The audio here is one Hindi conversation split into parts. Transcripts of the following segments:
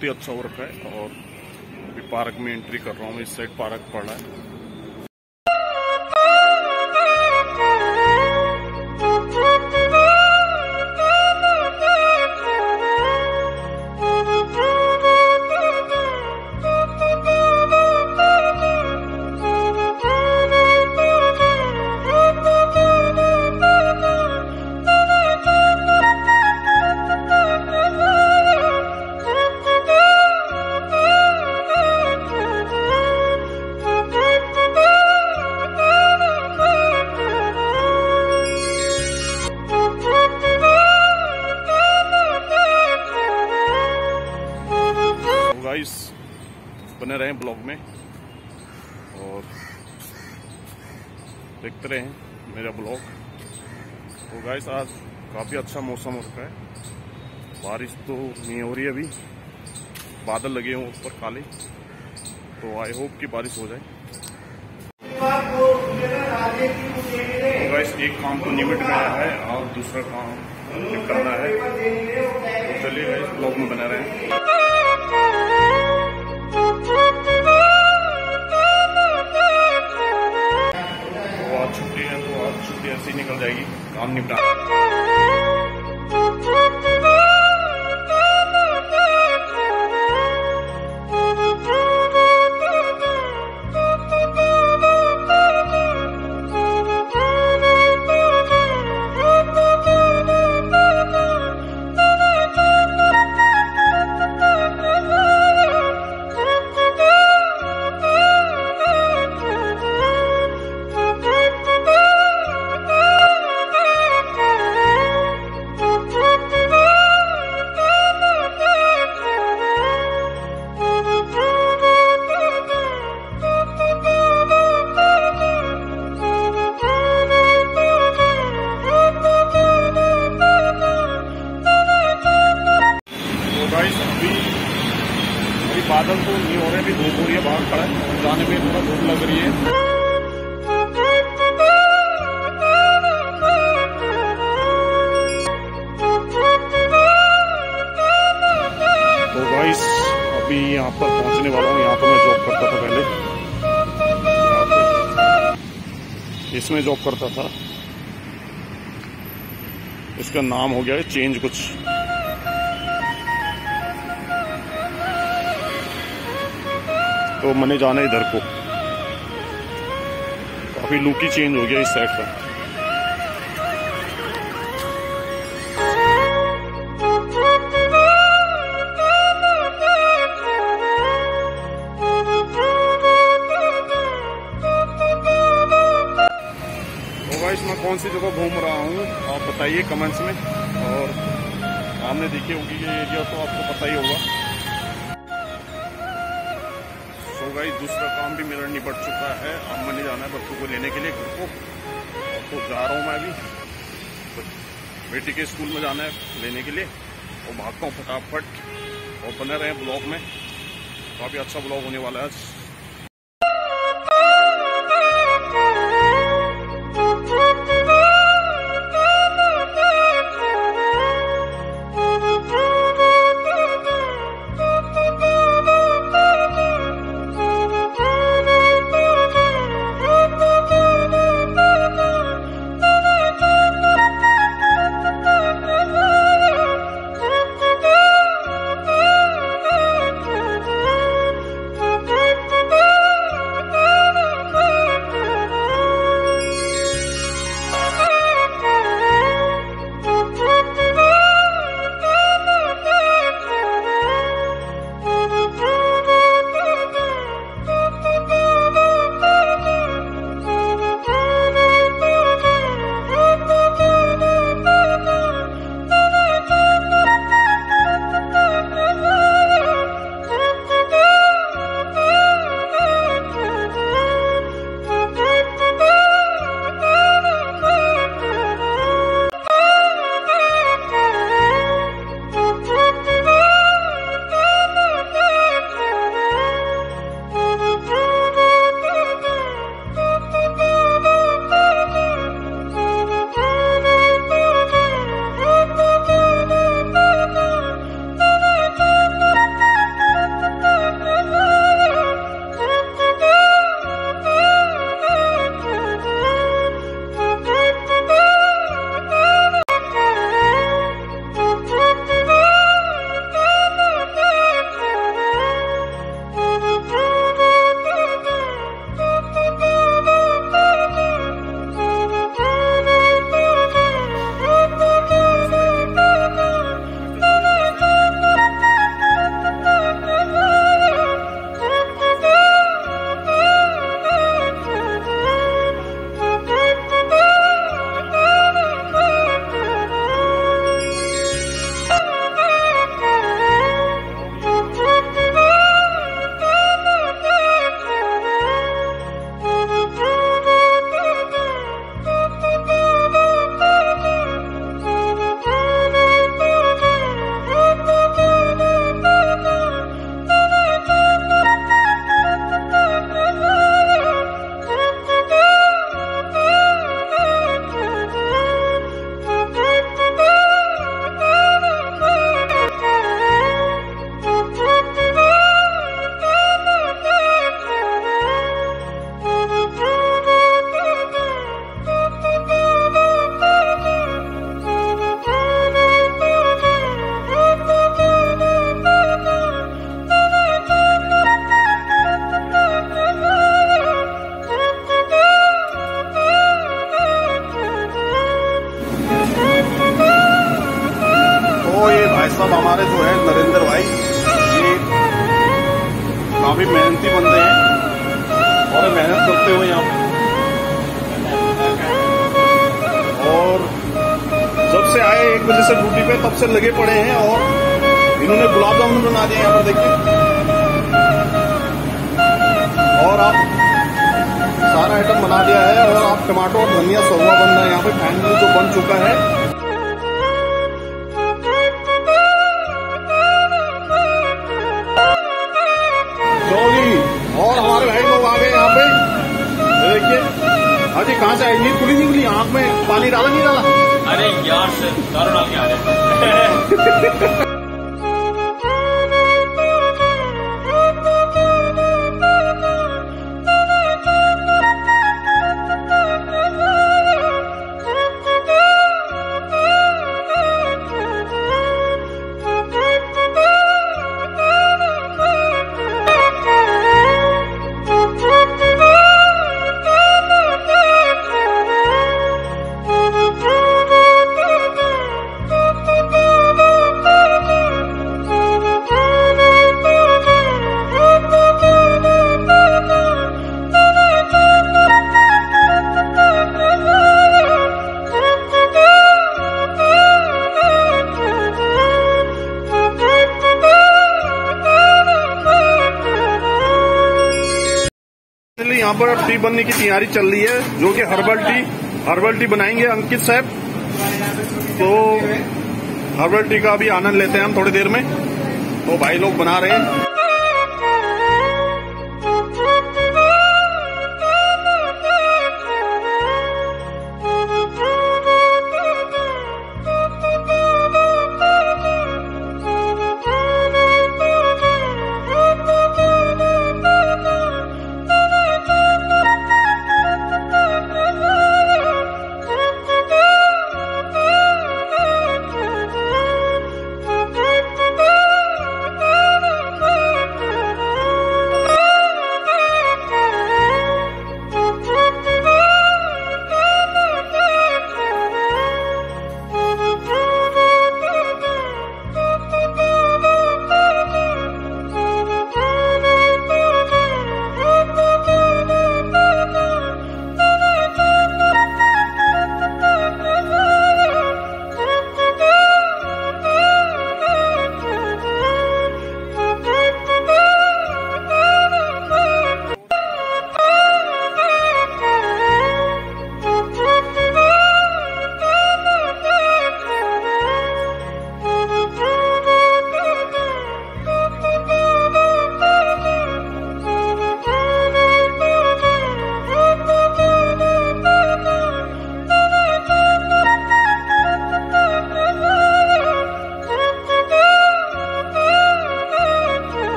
बहुत ही अच्छा हो रखा है। और अभी पार्क में एंट्री कर रहा हूँ। इस साइड पार्क पड़ा है। गाइस बने रहें ब्लॉग में और देखते रहें मेरा ब्लॉग। तो गाइस आज काफ़ी अच्छा मौसम हो रखा है। बारिश तो नहीं हो रही अभी, बादल लगे हों ऊपर काले, तो आई होप कि बारिश हो जाए। तो गाइस एक काम तो निपट गया है और दूसरा काम निपटाना है। तो चलिए गाइस ब्लॉग में बने रहें। छुट्टी है तो आज छुट्टी ऐसी निकल जाएगी, काम निपटा। अभी बादल तो नहीं हो रहे, अभी धूप हो रही है, बाहर खड़ा है, जाने में थोड़ा धूप लग रही है। तो गाइस अभी यहाँ पर पहुंचने वाला हूँ। यहाँ पर मैं जॉब करता था पहले, इसमें जॉब करता था। इसका नाम हो गया है चेंज कुछ। तो मैंने जाना इधर को, काफी लुक ही चेंज हो गया इस साइड का। तो गाइस मैं कौन सी जगह घूम रहा हूँ आप बताइए कमेंट्स में। और आपने देखी होगी ये एरिया तो आपको पता ही होगा। तो गाइस दूसरा काम भी मेरा निपट चुका है। अब मैंने जाना है बच्चों को लेने के लिए घर को। तो जा रहा हूँ मैं अभी, बेटी के स्कूल में जाना है लेने के लिए, और भागता हूँ फटाफट। और बने रहे ब्लॉग में, काफ़ी अच्छा ब्लॉग होने वाला है आज। बड़े मेहनत करते हुए यहाँ पे, और जब से आए 1 बजे से ड्यूटी पे तब से लगे पड़े हैं। और इन्होंने गुलाब जामुन बना दिए यहाँ पर देखिए, और आप सारा आइटम बना दिया है। और आप टमाटो और धनिया सवा बन रहा है यहाँ पे, फाइनली जो बन चुका है। और हमारे भाई लोग आ गए यहाँ पे, देखिए। अजी कहाँ से आई? नींद खुली नहीं खुली? आँख में पानी डाला नहीं डाला? अरे यार से दारू डाल के आ रहे हैं। यहाँ पर टी बनने की तैयारी चल रही है, जो कि हर्बल टी बनाएंगे अंकित साहब। तो हर्बल टी का भी आनंद लेते हैं हम थोड़ी देर में। तो भाई लोग बना रहे हैं।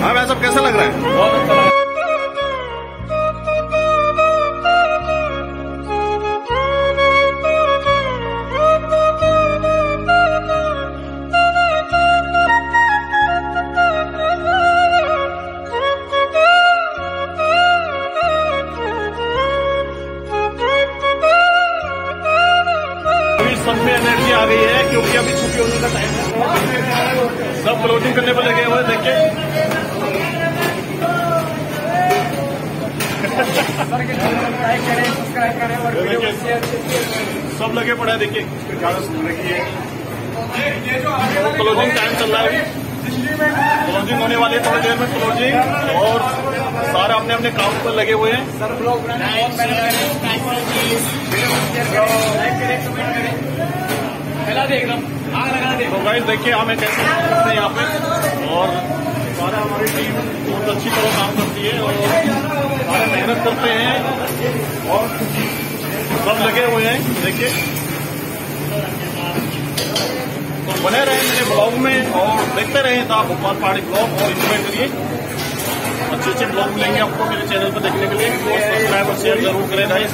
हाँ भाई, सब कैसा लग रहा है? बहुत अच्छा लगा। सब में एनर्जी आ गई है, क्योंकि अभी छुट्टी होने का टाइम है। सब फ्लोटिंग करने पर लगे हुए, देखिए। सब लगे पड़े हैं, देखिए। क्लोजिंग टाइम चल रहा है अभी, क्लोजिंग होने वाली है थोड़ी देर में, क्लोजिंग। और सारे अपने अपने काम पर लगे हुए हैं। तो गाइस देखिए हमें कैसे काम करते हैं यहाँ पे, और सारा हमारी टीम बहुत अच्छी तरह काम करती है और सारे मेहनत करते हैं और सब लगे हुए हैं, देखिए। तो बने रहे मेरे ब्लॉग में और देखते रहे था भोपाल पहाड़ी ब्लॉग, और इंजॉय करिए। अच्छे अच्छे ब्लॉग मिलेंगे आपको मेरे चैनल पर देखने के लिए। सब्सक्राइब और शेयर जरूर करें भाई।